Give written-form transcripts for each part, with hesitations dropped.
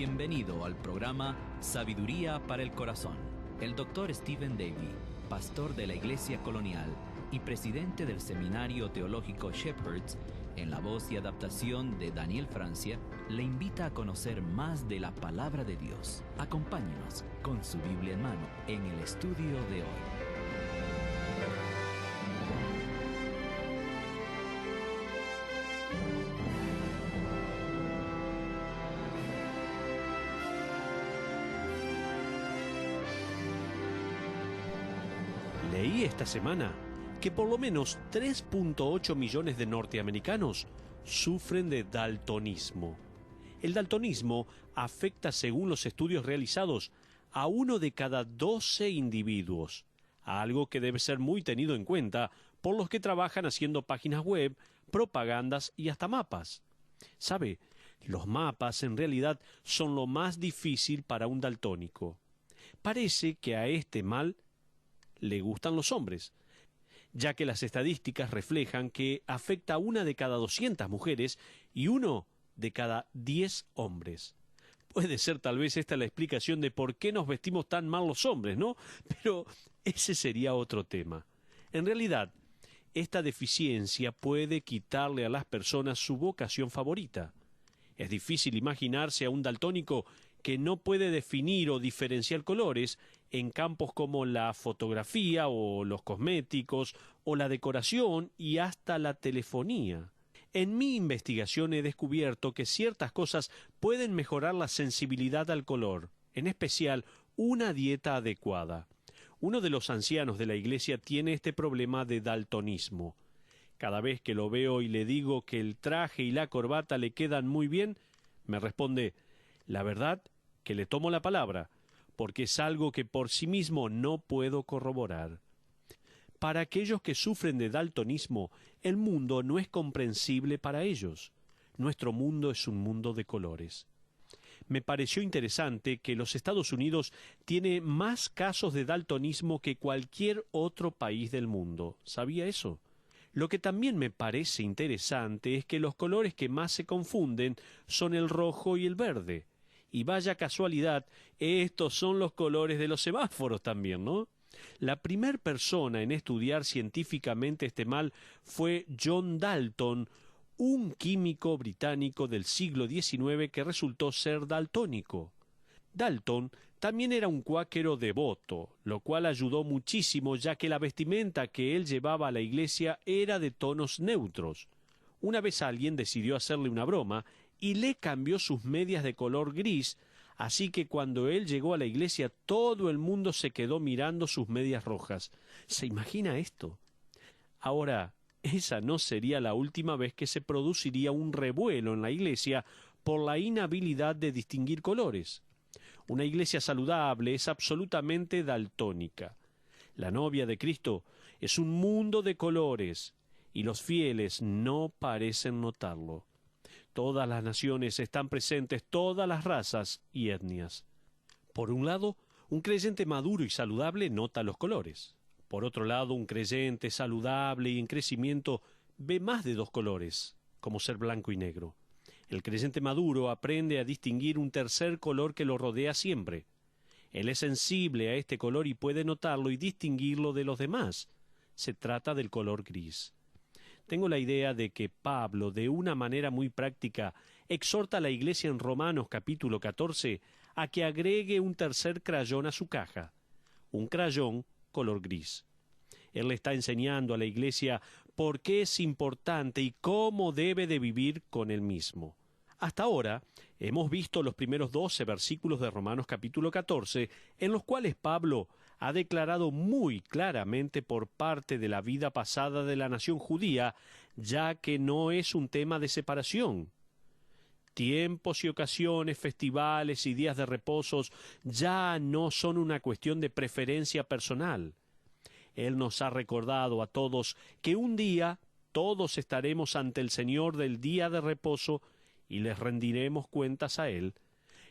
Bienvenido al programa Sabiduría para el Corazón. El Dr. Stephen Davey, pastor de la Iglesia Colonial y presidente del Seminario Teológico Shepherds, en la voz y adaptación de Daniel Francia, le invita a conocer más de la Palabra de Dios. Acompáñenos con su Biblia en mano en el estudio de hoy. Leí esta semana que por lo menos 3.8 millones de norteamericanos sufren de daltonismo. El daltonismo afecta, según los estudios realizados, a 1 de cada 12 individuos, algo que debe ser muy tenido en cuenta por los que trabajan haciendo páginas web, propagandas y hasta mapas. ¿Sabe? Los mapas en realidad son lo más difícil para un daltónico. Parece que a este mal le gustan los hombres, ya que las estadísticas reflejan que afecta a 1 de cada 200 mujeres y 1 de cada 10 hombres. Puede ser tal vez esta la explicación de por qué nos vestimos tan mal los hombres, ¿no? Pero ese sería otro tema. En realidad, esta deficiencia puede quitarle a las personas su vocación favorita. Es difícil imaginarse a un daltónico que no puede definir o diferenciar colores en campos como la fotografía o los cosméticos o la decoración y hasta la telefonía. En mi investigación he descubierto que ciertas cosas pueden mejorar la sensibilidad al color, en especial una dieta adecuada. Uno de los ancianos de la iglesia tiene este problema de daltonismo. Cada vez que lo veo y le digo que el traje y la corbata le quedan muy bien, me responde: la verdad que le tomo la palabra, porque es algo que por sí mismo no puedo corroborar. Para aquellos que sufren de daltonismo, el mundo no es comprensible para ellos. Nuestro mundo es un mundo de colores. Me pareció interesante que los Estados Unidos tiene más casos de daltonismo que cualquier otro país del mundo. ¿Sabía eso? Lo que también me parece interesante es que los colores que más se confunden son el rojo y el verde. Y vaya casualidad, estos son los colores de los semáforos también, ¿no? La primera persona en estudiar científicamente este mal fue John Dalton, un químico británico del siglo XIX que resultó ser daltónico. Dalton también era un cuáquero devoto, lo cual ayudó muchísimo ya que la vestimenta que él llevaba a la iglesia era de tonos neutros. Una vez alguien decidió hacerle una broma y le cambió sus medias de color gris, así que cuando él llegó a la iglesia todo el mundo se quedó mirando sus medias rojas. ¿Se imagina esto? Ahora, esa no sería la última vez que se produciría un revuelo en la iglesia por la inhabilidad de distinguir colores. Una iglesia saludable es absolutamente daltónica. La novia de Cristo es un mundo de colores, y los fieles no parecen notarlo. Todas las naciones están presentes, todas las razas y etnias. Por un lado, un creyente maduro y saludable nota los colores. Por otro lado, un creyente saludable y en crecimiento ve más de 2 colores, como ser blanco y negro. El creyente maduro aprende a distinguir un tercer color que lo rodea siempre. Él es sensible a este color y puede notarlo y distinguirlo de los demás. Se trata del color gris. Tengo la idea de que Pablo, de una manera muy práctica, exhorta a la iglesia en Romanos capítulo 14 a que agregue un tercer crayón a su caja, un crayón color gris. Él le está enseñando a la iglesia por qué es importante y cómo debe de vivir con él mismo. Hasta ahora hemos visto los primeros 12 versículos de Romanos capítulo 14, en los cuales Pablo ha declarado muy claramente por parte de la vida pasada de la nación judía, ya que no es un tema de separación. Tiempos y ocasiones, festivales y días de reposos ya no son una cuestión de preferencia personal. Él nos ha recordado a todos que un día todos estaremos ante el Señor del día de reposo y les rendiremos cuentas a Él.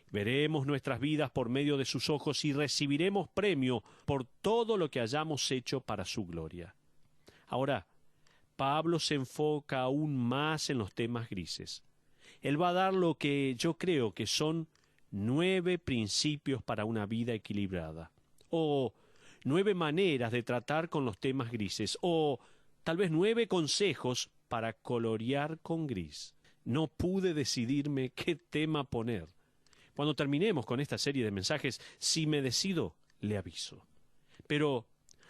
Veremos nuestras vidas por medio de sus ojos y recibiremos premio por todo lo que hayamos hecho para su gloria. Ahora, Pablo se enfoca aún más en los temas grises. Él va a dar lo que yo creo que son 9 principios para una vida equilibrada, o 9 maneras de tratar con los temas grises, o tal vez 9 consejos para colorear con gris. No pude decidirme qué tema poner. Cuando terminemos con esta serie de mensajes, si me decido, le aviso. Pero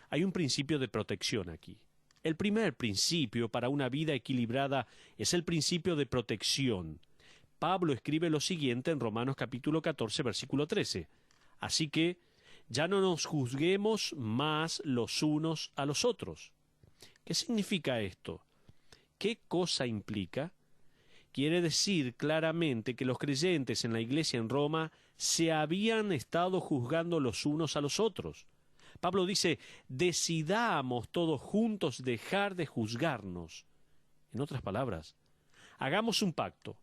hay un principio de protección aquí. El primer principio para una vida equilibrada es el principio de protección. Pablo escribe lo siguiente en Romanos capítulo 14, versículo 13. Así que ya no nos juzguemos más los unos a los otros. ¿Qué significa esto? ¿Qué cosa implica? Quiere decir claramente que los creyentes en la iglesia en Roma se habían estado juzgando los unos a los otros. Pablo dice, decidamos todos juntos dejar de juzgarnos. En otras palabras, hagamos un pacto.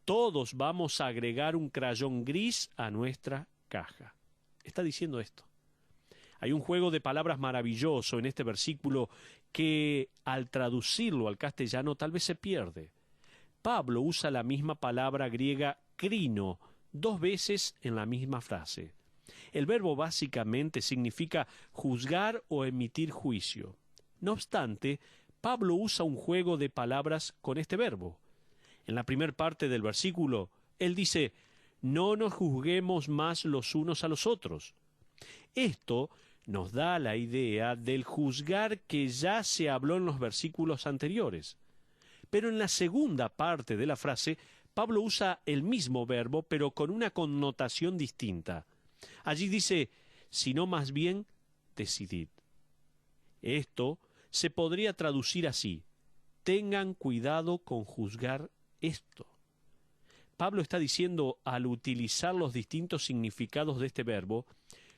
Todos vamos a agregar un crayón gris a nuestra caja. Está diciendo esto. Hay un juego de palabras maravilloso en este versículo que al traducirlo al castellano tal vez se pierde. Pablo usa la misma palabra griega krino 2 veces en la misma frase. El verbo básicamente significa juzgar o emitir juicio. No obstante, Pablo usa un juego de palabras con este verbo. En la primera parte del versículo, él dice, no nos juzguemos más los unos a los otros. Esto nos da la idea del juzgar que ya se habló en los versículos anteriores. Pero en la segunda parte de la frase, Pablo usa el mismo verbo, pero con una connotación distinta. Allí dice, sino más bien, decidid. Esto se podría traducir así, tengan cuidado con juzgar esto. Pablo está diciendo, al utilizar los distintos significados de este verbo,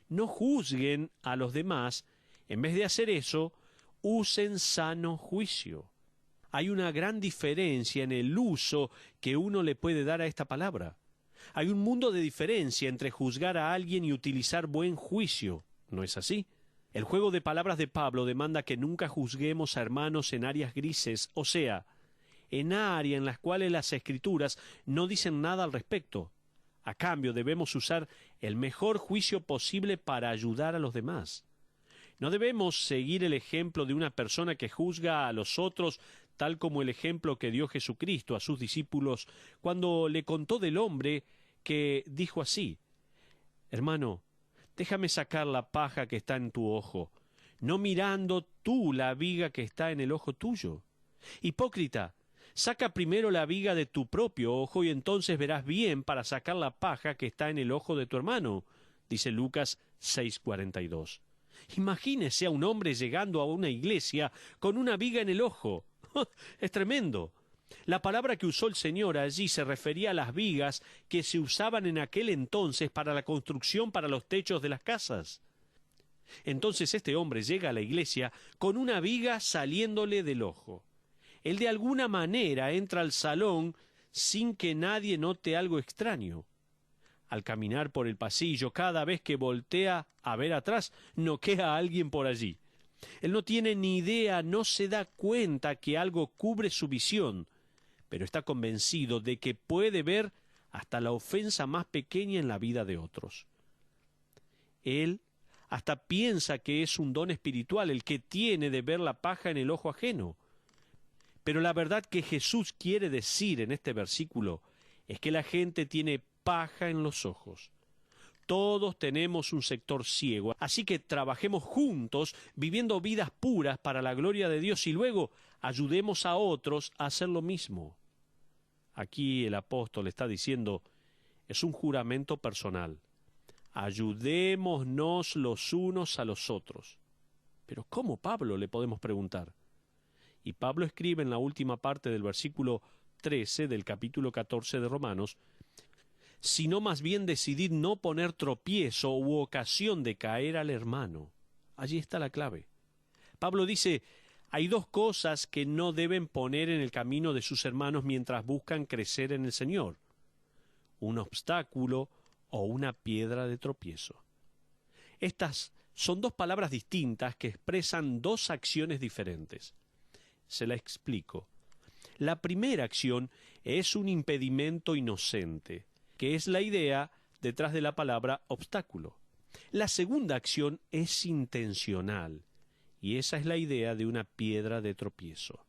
no juzguen a los demás, en vez de hacer eso, usen sano juicio. Hay una gran diferencia en el uso que uno le puede dar a esta palabra. Hay un mundo de diferencia entre juzgar a alguien y utilizar buen juicio. ¿No es así? El juego de palabras de Pablo demanda que nunca juzguemos a hermanos en áreas grises, o sea, en áreas en las cuales las Escrituras no dicen nada al respecto. A cambio, debemos usar el mejor juicio posible para ayudar a los demás. No debemos seguir el ejemplo de una persona que juzga a los otros tal como el ejemplo que dio Jesucristo a sus discípulos cuando le contó del hombre que dijo así, hermano, déjame sacar la paja que está en tu ojo, no mirando tú la viga que está en el ojo tuyo. Hipócrita, saca primero la viga de tu propio ojo y entonces verás bien para sacar la paja que está en el ojo de tu hermano, dice Lucas 6:42. Imagínese a un hombre llegando a una iglesia con una viga en el ojo. Es tremendo. La palabra que usó el Señor allí se refería a las vigas que se usaban en aquel entonces para la construcción para los techos de las casas. Entonces este hombre llega a la iglesia con una viga saliéndole del ojo. Él de alguna manera entra al salón sin que nadie note algo extraño. Al caminar por el pasillo, cada vez que voltea a ver atrás, noquea a alguien por allí. Él no tiene ni idea, no se da cuenta que algo cubre su visión, pero está convencido de que puede ver hasta la ofensa más pequeña en la vida de otros. Él hasta piensa que es un don espiritual el que tiene de ver la paja en el ojo ajeno. Pero la verdad que Jesús quiere decir en este versículo es que la gente tiene paja en los ojos. Todos tenemos un sector ciego, así que trabajemos juntos, viviendo vidas puras para la gloria de Dios y luego ayudemos a otros a hacer lo mismo. Aquí el apóstol está diciendo, es un juramento personal. Ayudémonos los unos a los otros. Pero ¿cómo, Pablo?, le podemos preguntar. Y Pablo escribe en la última parte del versículo 13 del capítulo 14 de Romanos, sino más bien decidid no poner tropiezo u ocasión de caer al hermano. Allí está la clave. Pablo dice, hay 2 cosas que no deben poner en el camino de sus hermanos mientras buscan crecer en el Señor: un obstáculo o una piedra de tropiezo. Estas son 2 palabras distintas que expresan 2 acciones diferentes. Se la explico. La primera acción es un impedimento inocente, que es la idea detrás de la palabra obstáculo. La segunda acción es intencional, y esa es la idea de una piedra de tropiezo.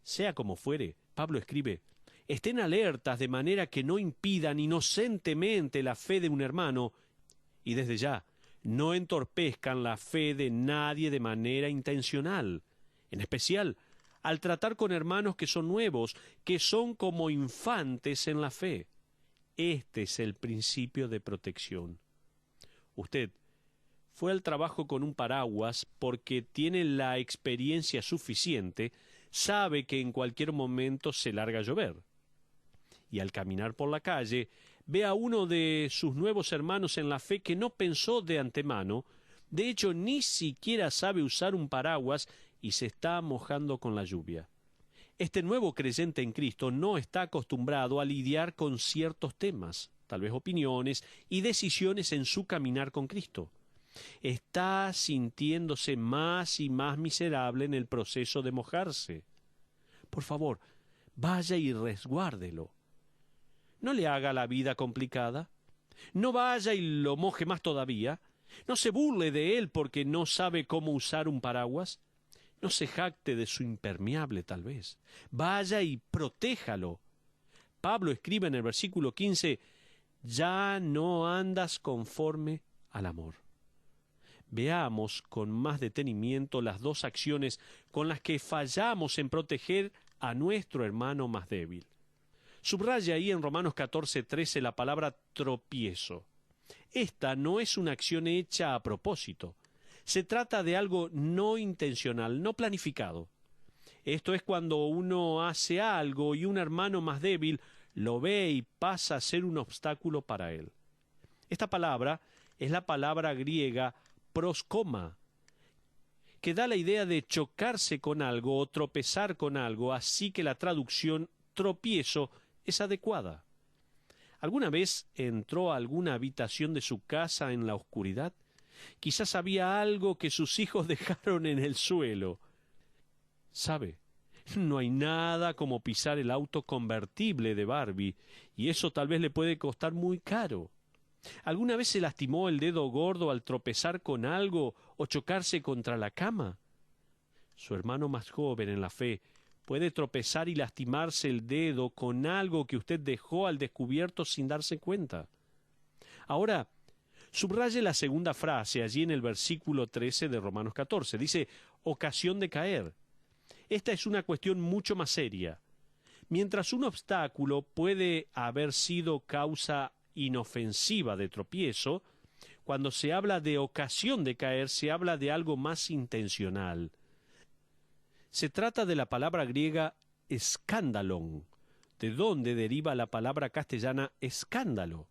Sea como fuere, Pablo escribe, estén alertas de manera que no impidan inocentemente la fe de un hermano, y desde ya, no entorpezcan la fe de nadie de manera intencional, en especial al tratar con hermanos que son nuevos, que son como infantes en la fe. Este es el principio de protección. Usted fue al trabajo con un paraguas porque tiene la experiencia suficiente, sabe que en cualquier momento se larga a llover. Y al caminar por la calle, ve a uno de sus nuevos hermanos en la fe que no pensó de antemano, de hecho ni siquiera sabe usar un paraguas y se está mojando con la lluvia. Este nuevo creyente en Cristo no está acostumbrado a lidiar con ciertos temas, tal vez opiniones y decisiones en su caminar con Cristo. Está sintiéndose más y más miserable en el proceso de mojarse. Por favor, vaya y resguárdelo. No le haga la vida complicada. No vaya y lo moje más todavía. No se burle de él porque no sabe cómo usar un paraguas. No se jacte de su impermeable, tal vez. Vaya y protéjalo. Pablo escribe en el versículo 15, ya no andas conforme al amor. Veamos con más detenimiento las dos acciones con las que fallamos en proteger a nuestro hermano más débil. Subraya ahí en Romanos 14:13 la palabra tropiezo. Esta no es una acción hecha a propósito. Se trata de algo no intencional, no planificado. Esto es cuando uno hace algo y un hermano más débil lo ve y pasa a ser un obstáculo para él. Esta palabra es la palabra griega proskoma, que da la idea de chocarse con algo o tropezar con algo, así que la traducción tropiezo es adecuada. ¿Alguna vez entró a alguna habitación de su casa en la oscuridad? Quizás había algo que sus hijos dejaron en el suelo. ¿Sabe? No hay nada como pisar el auto convertible de Barbie, y eso tal vez le puede costar muy caro. ¿Alguna vez se lastimó el dedo gordo al tropezar con algo o chocarse contra la cama? Su hermano más joven en la fe puede tropezar y lastimarse el dedo con algo que usted dejó al descubierto sin darse cuenta. Ahora, subraye la segunda frase allí en el versículo 13 de Romanos 14. Dice, ocasión de caer. Esta es una cuestión mucho más seria. Mientras un obstáculo puede haber sido causa inofensiva de tropiezo, cuando se habla de ocasión de caer, se habla de algo más intencional. Se trata de la palabra griega escandalon, de donde deriva la palabra castellana escándalo.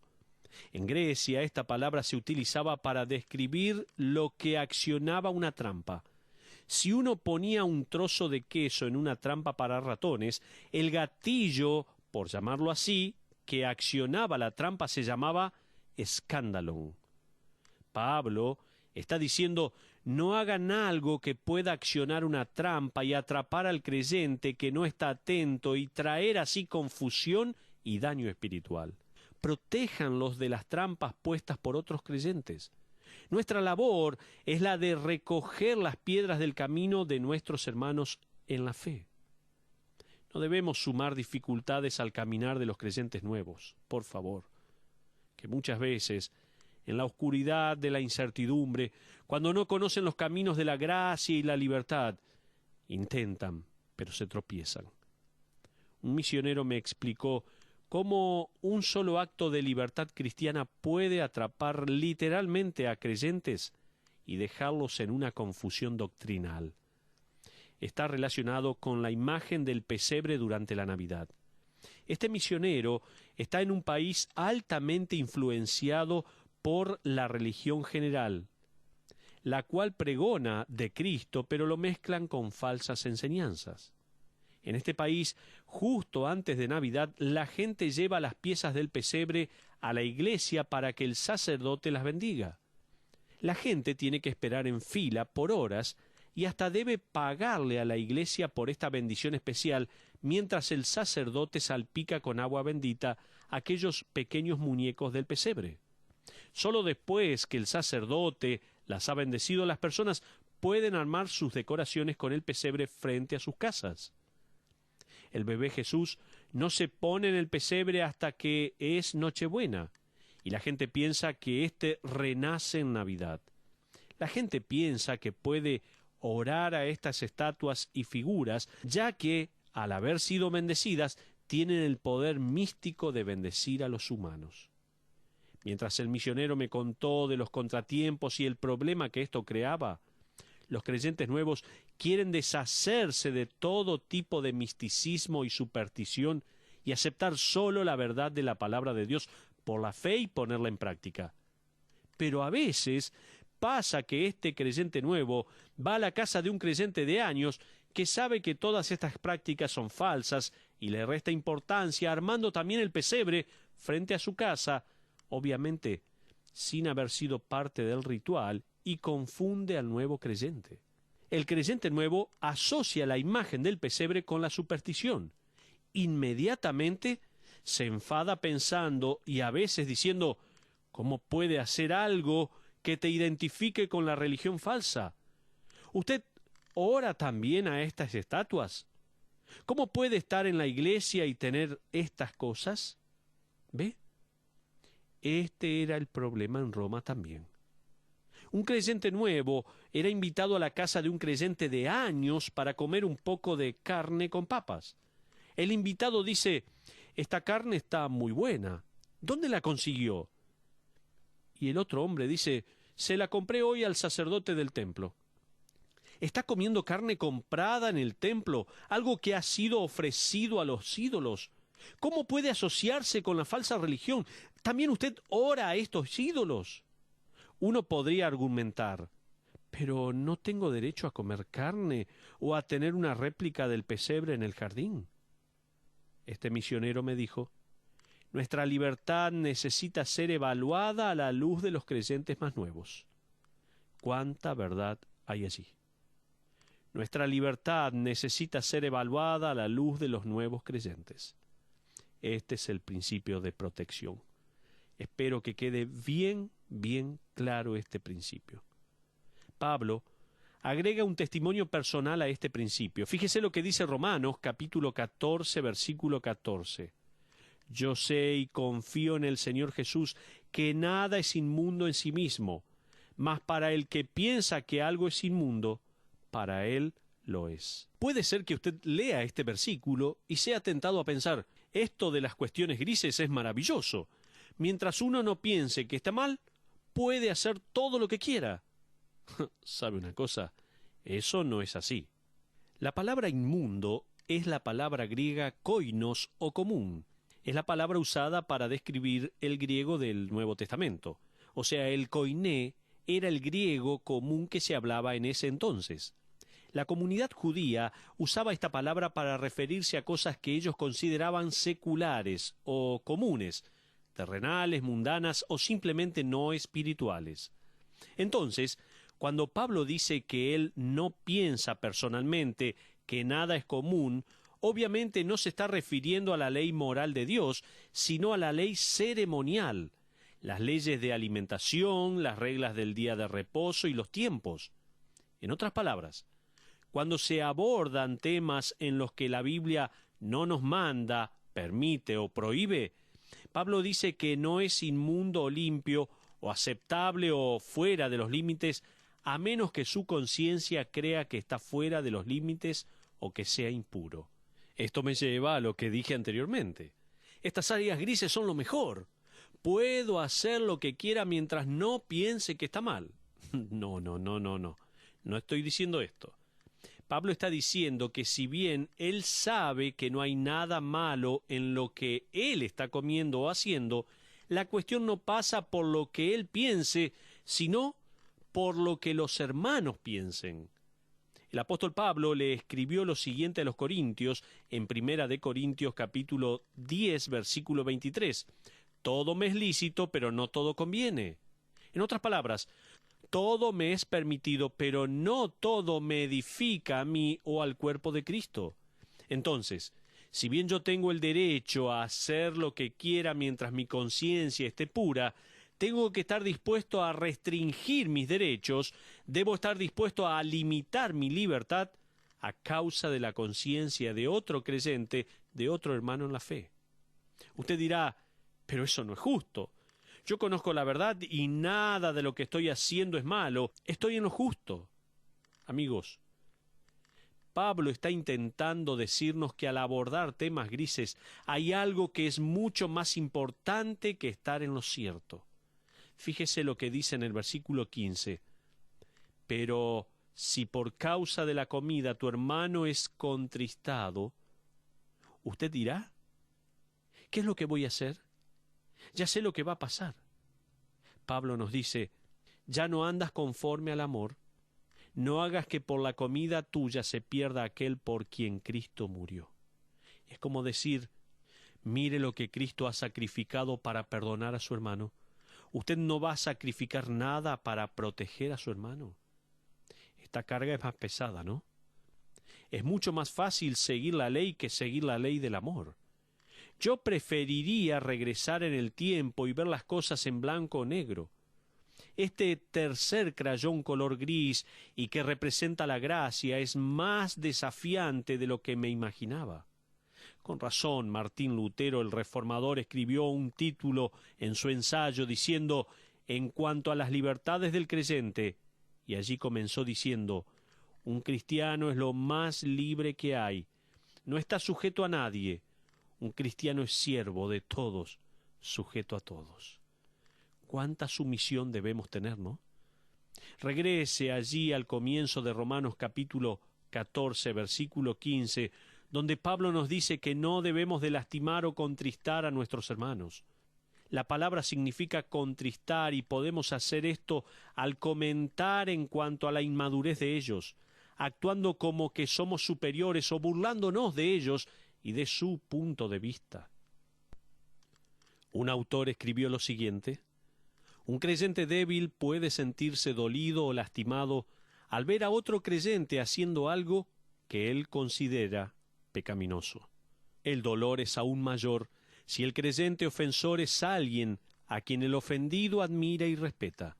En Grecia esta palabra se utilizaba para describir lo que accionaba una trampa. Si uno ponía un trozo de queso en una trampa para ratones, el gatillo, por llamarlo así, que accionaba la trampa se llamaba escándalo. Pablo está diciendo, no hagan algo que pueda accionar una trampa y atrapar al creyente que no está atento y traer así confusión y daño espiritual. Protéjanlos de las trampas puestas por otros creyentes. Nuestra labor es la de recoger las piedras del camino de nuestros hermanos en la fe. No debemos sumar dificultades al caminar de los creyentes nuevos, por favor, que muchas veces, en la oscuridad de la incertidumbre, cuando no conocen los caminos de la gracia y la libertad, intentan, pero se tropiezan. Un misionero me explicó cómo un solo acto de libertad cristiana puede atrapar literalmente a creyentes y dejarlos en una confusión doctrinal. Está relacionado con la imagen del pesebre durante la Navidad. Este misionero está en un país altamente influenciado por la religión general, la cual pregona de Cristo, pero lo mezclan con falsas enseñanzas. En este país, justo antes de Navidad, la gente lleva las piezas del pesebre a la iglesia para que el sacerdote las bendiga. La gente tiene que esperar en fila por horas y hasta debe pagarle a la iglesia por esta bendición especial mientras el sacerdote salpica con agua bendita aquellos pequeños muñecos del pesebre. Solo después que el sacerdote las ha bendecido, las personas pueden armar sus decoraciones con el pesebre frente a sus casas. El bebé Jesús no se pone en el pesebre hasta que es Nochebuena, y la gente piensa que éste renace en Navidad. La gente piensa que puede orar a estas estatuas y figuras, ya que, al haber sido bendecidas, tienen el poder místico de bendecir a los humanos. Mientras el misionero me contó de los contratiempos y el problema que esto creaba, los creyentes nuevos quieren deshacerse de todo tipo de misticismo y superstición y aceptar solo la verdad de la palabra de Dios por la fe y ponerla en práctica. Pero a veces pasa que este creyente nuevo va a la casa de un creyente de años que sabe que todas estas prácticas son falsas y le resta importancia armando también el pesebre frente a su casa, obviamente sin haber sido parte del ritual, y confunde al nuevo creyente. El creyente nuevo asocia la imagen del pesebre con la superstición. Inmediatamente se enfada pensando y a veces diciendo: ¿cómo puede hacer algo que te identifique con la religión falsa? ¿Usted ora también a estas estatuas? ¿Cómo puede estar en la iglesia y tener estas cosas? ¿Ve? Este era el problema en Roma también. Un creyente nuevo era invitado a la casa de un creyente de años para comer un poco de carne con papas. El invitado dice: «Esta carne está muy buena. ¿Dónde la consiguió?» Y el otro hombre dice: «Se la compré hoy al sacerdote del templo». Está comiendo carne comprada en el templo, algo que ha sido ofrecido a los ídolos. ¿Cómo puede asociarse con la falsa religión? ¿También usted ora a estos ídolos? Uno podría argumentar: «Pero no tengo derecho a comer carne o a tener una réplica del pesebre en el jardín». Este misionero me dijo: «Nuestra libertad necesita ser evaluada a la luz de los creyentes más nuevos». ¿Cuánta verdad hay allí? Nuestra libertad necesita ser evaluada a la luz de los nuevos creyentes. Este es el principio de protección. Espero que quede bien claro este principio. Pablo agrega un testimonio personal a este principio. Fíjese lo que dice Romanos, capítulo 14, versículo 14. «Yo sé y confío en el Señor Jesús que nada es inmundo en sí mismo, mas para el que piensa que algo es inmundo, para él lo es». Puede ser que usted lea este versículo y sea tentado a pensar: esto de las cuestiones grises es maravilloso. Mientras uno no piense que está mal, puede hacer todo lo que quiera. ¿Sabe una cosa? Eso no es así. La palabra inmundo es la palabra griega koinos o común. Es la palabra usada para describir el griego del Nuevo Testamento. O sea, el koiné era el griego común que se hablaba en ese entonces. La comunidad judía usaba esta palabra para referirse a cosas que ellos consideraban seculares o comunes, terrenales, mundanas o simplemente no espirituales. Entonces, cuando Pablo dice que él no piensa personalmente que nada es común, obviamente no se está refiriendo a la ley moral de Dios, sino a la ley ceremonial, las leyes de alimentación, las reglas del día de reposo y los tiempos. En otras palabras, cuando se abordan temas en los que la Biblia no nos manda, permite o prohíbe, Pablo dice que no es inmundo o limpio, o aceptable o fuera de los límites, a menos que su conciencia crea que está fuera de los límites o que sea impuro. Esto me lleva a lo que dije anteriormente. Estas áreas grises son lo mejor. Puedo hacer lo que quiera mientras no piense que está mal. No. No estoy diciendo esto. Pablo está diciendo que si bien él sabe que no hay nada malo en lo que él está comiendo o haciendo, la cuestión no pasa por lo que él piense, sino por lo que los hermanos piensen. El apóstol Pablo le escribió lo siguiente a los Corintios en 1 de Corintios capítulo 10, versículo 23. «Todo me es lícito, pero no todo conviene». En otras palabras, todo me es permitido, pero no todo me edifica a mí o al cuerpo de Cristo. Entonces, si bien yo tengo el derecho a hacer lo que quiera mientras mi conciencia esté pura, tengo que estar dispuesto a restringir mis derechos, debo estar dispuesto a limitar mi libertad a causa de la conciencia de otro creyente, de otro hermano en la fe. Usted dirá, pero eso no es justo. Yo conozco la verdad y nada de lo que estoy haciendo es malo. Estoy en lo justo. Amigos, Pablo está intentando decirnos que al abordar temas grises hay algo que es mucho más importante que estar en lo cierto. Fíjese lo que dice en el versículo 15. Pero si por causa de la comida tu hermano es contristado, usted dirá, ¿qué es lo que voy a hacer? Ya sé lo que va a pasar. Pablo nos dice, ya no andas conforme al amor, no hagas que por la comida tuya se pierda aquel por quien Cristo murió. Es como decir, mire lo que Cristo ha sacrificado para perdonar a su hermano. Usted no va a sacrificar nada para proteger a su hermano. Esta carga es más pesada, ¿no? Es mucho más fácil seguir la ley que seguir la ley del amor. Yo preferiría regresar en el tiempo y ver las cosas en blanco o negro. Este tercer crayón color gris y que representa la gracia es más desafiante de lo que me imaginaba. Con razón, Martín Lutero, el reformador, escribió un título en su ensayo diciendo, en cuanto a las libertades del creyente, y allí comenzó diciendo, un cristiano es lo más libre que hay, no está sujeto a nadie, un cristiano es siervo de todos, sujeto a todos. ¿Cuánta sumisión debemos tener, no? Regrese allí al comienzo de Romanos capítulo 14, versículo 15, donde Pablo nos dice que no debemos de lastimar o contristar a nuestros hermanos. La palabra significa contristar y podemos hacer esto al comentar en cuanto a la inmadurez de ellos, actuando como que somos superiores o burlándonos de ellos y de su punto de vista. Un autor escribió lo siguiente: un creyente débil puede sentirse dolido o lastimado al ver a otro creyente haciendo algo que él considera pecaminoso. El dolor es aún mayor si el creyente ofensor es alguien a quien el ofendido admira y respeta.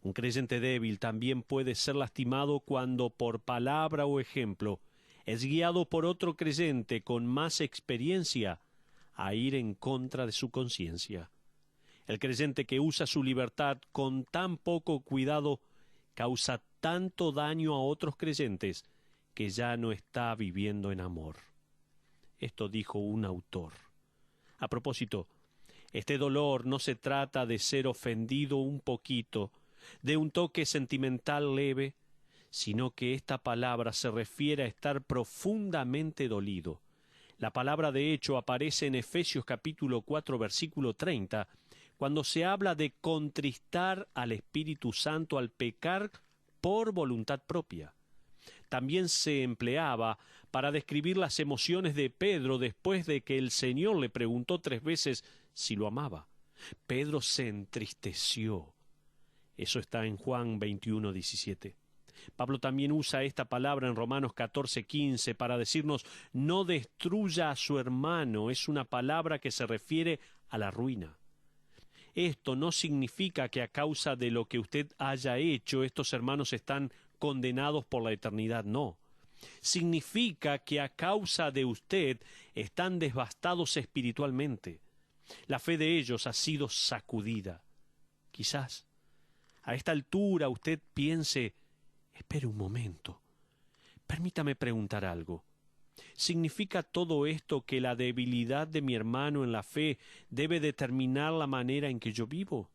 Un creyente débil también puede ser lastimado cuando, por palabra o ejemplo, es guiado por otro creyente con más experiencia a ir en contra de su conciencia. El creyente que usa su libertad con tan poco cuidado causa tanto daño a otros creyentes que ya no está viviendo en amor. Esto dijo un autor. A propósito, este dolor no se trata de ser ofendido un poquito, de un toque sentimental leve, sino que esta palabra se refiere a estar profundamente dolido. La palabra de hecho aparece en Efesios capítulo 4 versículo 30, cuando se habla de contristar al Espíritu Santo al pecar por voluntad propia. También se empleaba para describir las emociones de Pedro después de que el Señor le preguntó 3 veces si lo amaba. Pedro se entristeció. Eso está en Juan 21:17. Pablo también usa esta palabra en Romanos 14:15 para decirnos no destruya a su hermano. Es una palabra que se refiere a la ruina. Esto no significa que a causa de lo que usted haya hecho, estos hermanos están condenados por la eternidad, no. Significa que a causa de usted están devastados espiritualmente. La fe de ellos ha sido sacudida. Quizás a esta altura usted piense, espere un momento, permítame preguntar algo. ¿Significa todo esto que la debilidad de mi hermano en la fe debe determinar la manera en que yo vivo?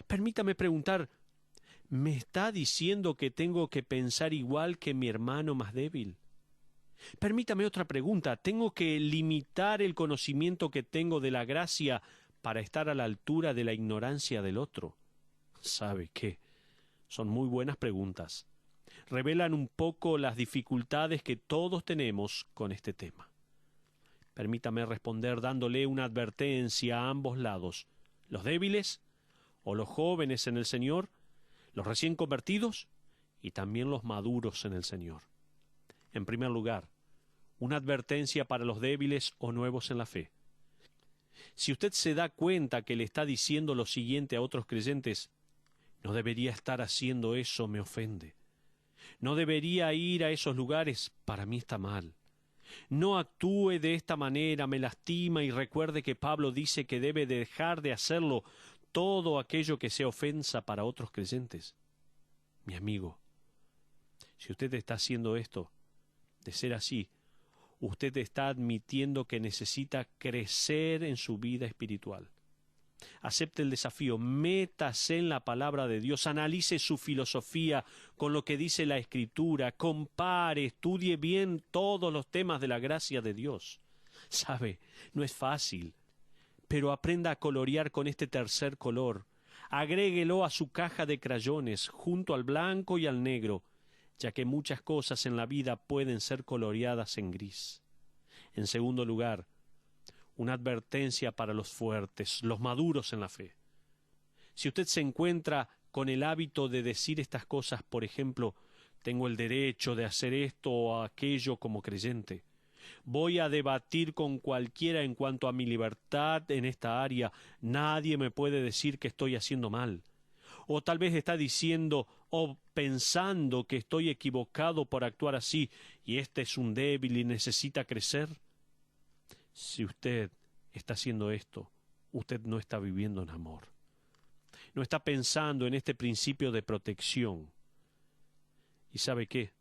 Permítame preguntar, ¿me está diciendo que tengo que pensar igual que mi hermano más débil? Permítame otra pregunta, ¿tengo que limitar el conocimiento que tengo de la gracia para estar a la altura de la ignorancia del otro? ¿Sabe qué? Son muy buenas preguntas. Revelan un poco las dificultades que todos tenemos con este tema. Permítame responder dándole una advertencia a ambos lados. Los débiles o los jóvenes en el Señor, los recién convertidos y también los maduros en el Señor. En primer lugar, una advertencia para los débiles o nuevos en la fe. Si usted se da cuenta que le está diciendo lo siguiente a otros creyentes, no debería estar haciendo eso, me ofende. No debería ir a esos lugares, para mí está mal. No actúe de esta manera, me lastima, y recuerde que Pablo dice que debe dejar de hacerlo todo aquello que sea ofensa para otros creyentes. Mi amigo, si usted está haciendo esto, de ser así, usted está admitiendo que necesita crecer en su vida espiritual. Acepte el desafío, métase en la palabra de Dios, analice su filosofía con lo que dice la Escritura, compare, estudie bien todos los temas de la gracia de Dios. Sabe, no es fácil, pero aprenda a colorear con este tercer color. Agréguelo a su caja de crayones, junto al blanco y al negro, ya que muchas cosas en la vida pueden ser coloreadas en gris. En segundo lugar, una advertencia para los fuertes, los maduros en la fe. Si usted se encuentra con el hábito de decir estas cosas, por ejemplo, tengo el derecho de hacer esto o aquello como creyente, voy a debatir con cualquiera en cuanto a mi libertad en esta área, nadie me puede decir que estoy haciendo mal. O tal vez está diciendo o pensando que estoy equivocado por actuar así, y este es un débil y necesita crecer. Si usted está haciendo esto, usted no está viviendo en amor. No está pensando en este principio de protección. ¿Y sabe qué?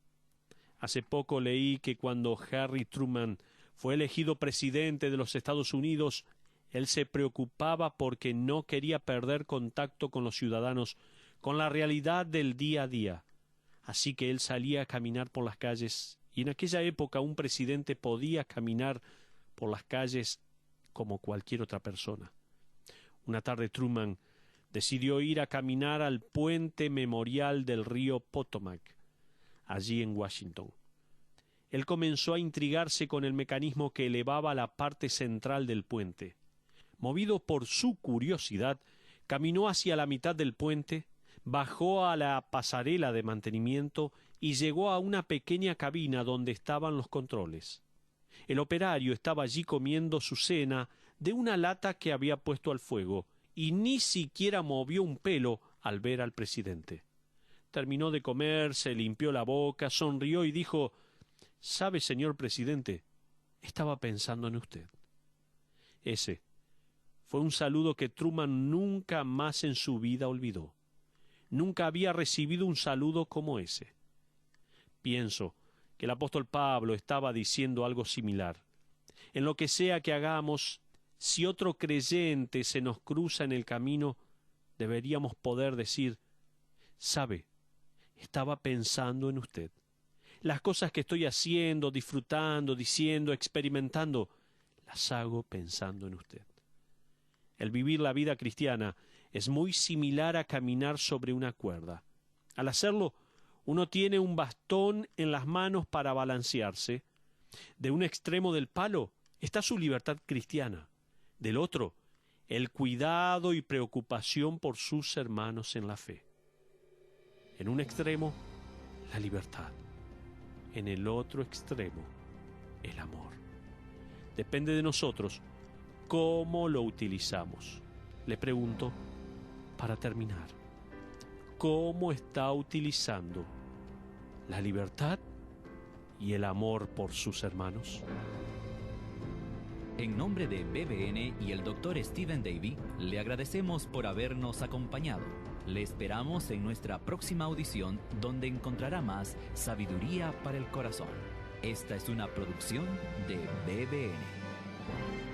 Hace poco leí que cuando Harry Truman fue elegido presidente de los Estados Unidos, él se preocupaba porque no quería perder contacto con los ciudadanos, con la realidad del día a día. Así que él salía a caminar por las calles, y en aquella época un presidente podía caminar por las calles como cualquier otra persona. Una tarde Truman decidió ir a caminar al puente memorial del río Potomac, allí en Washington. Él comenzó a intrigarse con el mecanismo que elevaba la parte central del puente. Movido por su curiosidad, caminó hacia la mitad del puente, bajó a la pasarela de mantenimiento y llegó a una pequeña cabina donde estaban los controles. El operario estaba allí comiendo su cena de una lata que había puesto al fuego, y ni siquiera movió un pelo al ver al presidente. Terminó de comer, se limpió la boca, sonrió y dijo: «¿Sabe, señor presidente? Estaba pensando en usted». Ese fue un saludo que Truman nunca más en su vida olvidó. Nunca había recibido un saludo como ese. Pienso que el apóstol Pablo estaba diciendo algo similar. En lo que sea que hagamos, si otro creyente se nos cruza en el camino, deberíamos poder decir: «Sabe, estaba pensando en usted. Las cosas que estoy haciendo, disfrutando, diciendo, experimentando, las hago pensando en usted». El vivir la vida cristiana es muy similar a caminar sobre una cuerda. Al hacerlo, uno tiene un bastón en las manos para balancearse. De un extremo del palo está su libertad cristiana. Del otro, el cuidado y preocupación por sus hermanos en la fe. En un extremo, la libertad. En el otro extremo, el amor. Depende de nosotros cómo lo utilizamos. Le pregunto, para terminar, ¿cómo está utilizando la libertad y el amor por sus hermanos? En nombre de BBN y el Dr. Stephen Davey, le agradecemos por habernos acompañado. Le esperamos en nuestra próxima audición, donde encontrará más sabiduría para el corazón. Esta es una producción de BBN.